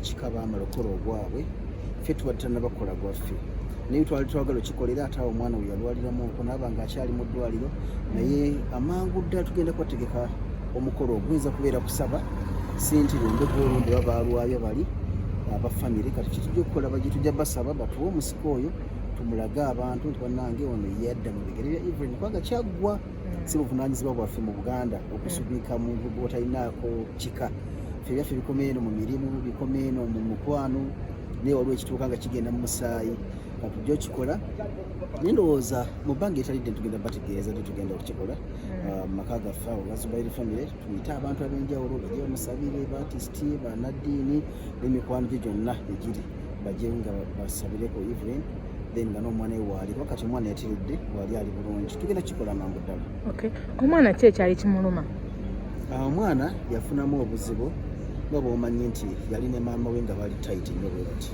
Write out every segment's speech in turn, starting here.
kikaba amalokolo obwabwe ffe tuba tutannabakola gwaffe naye twali twagala okikolera ate awo omwana we yalwaliramu okwo naaba nga akyali mu ddwaliro naye amangu ddala tugenda kubategeka omukolo oguyinza kubeera kusaba sinti lumbeko olumbe babalwayo bali abafamire kati kitujja okukola bagye tujja basaba batuwe omusiko oyo tumulage abantu nti bannange ono yadda mu bigere bya Evelyn kubanga kyaggwa si buvunaanyizibwa bwaffe mu Buganda okusubika muntu gw'otalinaako kika ffe byaffe bikoma eno mu mirimu bikoma eno mu mukwano naye waliwo ekituuka nga kigenda mu musaayi nga tujja okikola naye ndowooza mu bbanga etalidde tugenda bategeeza tetugenda okukikola mu maka gaffe awo Zubair family tuyite abantu ab'enjawulo bajje bamusabire baatisiti bannaddiini n'emikwano gye gyonna egiri bajje nga basabireko Evelyn then nga n'omwana we waali wakati omwana yatiridde waali ali bulungi tugenda kukikola mangu ddala. Omwana ki ekyali kimuluma? Omwana yafunamu obuzibu nga bw'omanyi nti yali ne maama we nga bali tayiti nnyo bwe bati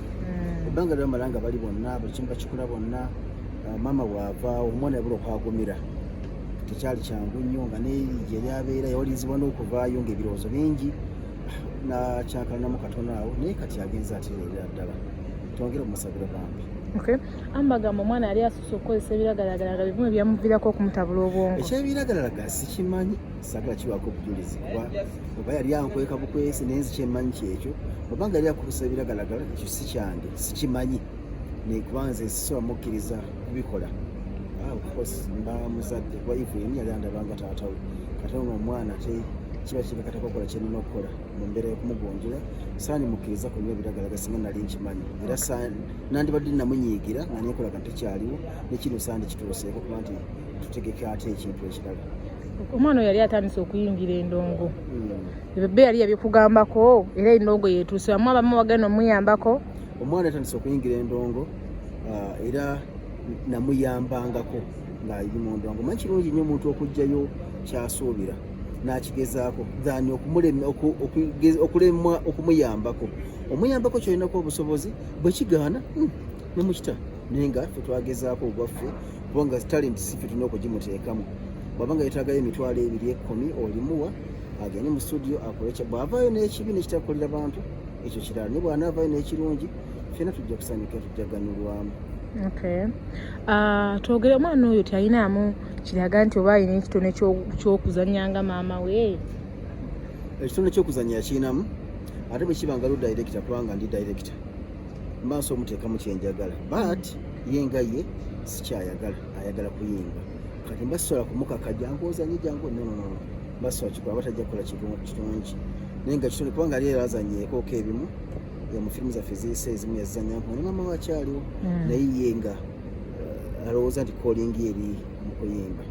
ebbanga lyamala nga bali bonna buli kimu bakikola bonna maama bw'avaawo omwana yabula okwagumira tekyali kyangu nnyo nga n'erigye lyabeera yawalirizibwa n'okuvaayo ng'ebirowoozo bingi nakyankalanamu katono awo naye kati agenza atereerera ddala twongere omusabira bambi. Ambagamba omwana yali asusse okukozesa ebiragalalagala bivume byamuviirako okumutabula obwongo. Ekyebiragalalagala sikimanyi sagala kiwaako obujulizi kuba oba yali ankweka bukwesi naye nzi kyemmanyi kyekyo obanga yali akozesa ebiragalalagala ekyo si kyange sikimanyi kuba nze sisobola mukkiriza kubikola mba muzadde kuba Evelyn yali andabanga taata we kati ono omwana ate kiba kibakatako okukola kyenina okukola mu mbeera y'okumugonjera saani mukkiriza kunywa ebiragalalagala singa nali nkimanyi era nandibadde namunyiigira nga nekolaga tekyaliwo nekino saandi kituuseeko kuba nti tutegeke ate ekintu ekirala. Omwana yali atandise okuyingira endongo bebe yali yabyokugambako era endongo yeetuuse bamu abamu bagenda omuyambako. Omwana yatandise okuyingira endongo era namuyambangako ng'ali mu ndongo manyi kirungi nnyo omuntu okugjayo kyasuubira n'akigezaako dhani okulemwa okumuyambako omuyambako kyolinako obusobozi bwe kigaana nemukita naye nga ffe twagezaako ogwaffe kubanga talenti si ffe tulina okugimuteekamu bw'abanga yeetaagayo emitwalo 210 olimuwa agende mu studio akole bw'avaayo n'ekibi nekitakolera bantu ekyo kirala naye bw'anaavaayo n'ekirungi ffena tujja kusanyuka tujja ganyulwamu. Twogere omwana oyo talinamu kiraga nti oba alina ekitone ky'okuzannya nga maama we? Ekitone ky'okuzannya yakinamu ate bwe kiba nga lu director kubanga ndi director maaso omuteekamu kyenjagala but ye nga ye sikyayagala ayagala kuyimba kati mbasobola kumukaka jangu ozanye jangu no basobola kikola batajja kukola kirungi naye nga kitone kubanga ali era azanyeeko ebimu mu firimu zaffe ziyise ezimu yazizanya ne maama we akyaliwo naye ye nga alowooza nti kolingi eri mu kuyimba.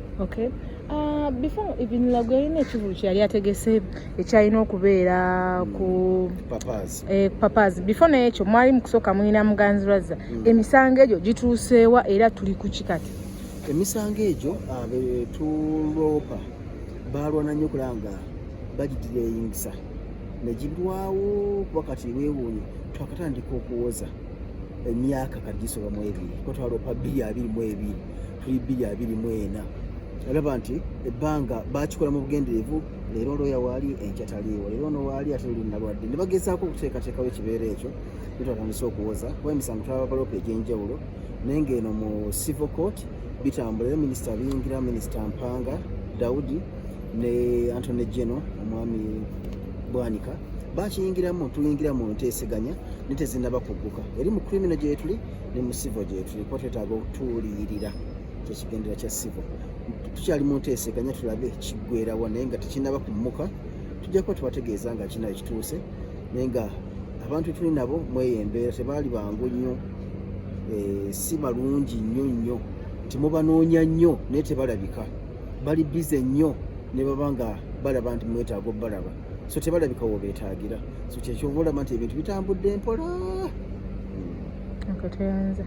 Before Evelyn Lagwe yalina ekivulu kye yali ategese ekyalina okubeera ku Papazi. Before naye ekyo mwali mu kusooka mulina Muganzirwazza. Emisango egyo gituuseewa era tuli ku kikati? Emisango egyo abetuloopa baalwana nnyo kulanga bagidireyingisa negirwawo kuba kati weewuunye twakatandika okuwoza emyaka kati gisoba mu 2 kuba twaloopa 222 tuli 224 olaba nti ebbanga bakikola mu bugenderevu leero looya waali enkya taliiwo leero ono waali ate luli nalwadde ne bagezaako okuteekateekawo ekibeera ekyo ne twatandisa okuwoza kuba emisango twaba baloopa egy'enjawulo naye ng'eno mu civil court bitambula era minisita biyingira minisita Mpanga Daudi ne Anthony General omwami Bwanika bakiyingiramu tuyingiramu nteeseganya netezinaba kugguka eri mu criminal gye tuli ne mu civil gye tuli kuba twetaaga okutuulirira kyekigendera kya civil tukyali mu nteeseganya tulabe kiggweerawa naye nga tekinaba kummuka tujja kuba tubategeeza nga kinayo kituuse naye nga abantu tuli nabo mweyembeera tebaali bangu nnyo si malungi nnyo nti mubanoonya nnyo naye tebalabika bali bize nnyo ne baba nga balaba nti mwetaaga obalaba so tebalabika wobeetaagira so kyekyoba olaba nti ebintu bitambudde mpola. Teyanza.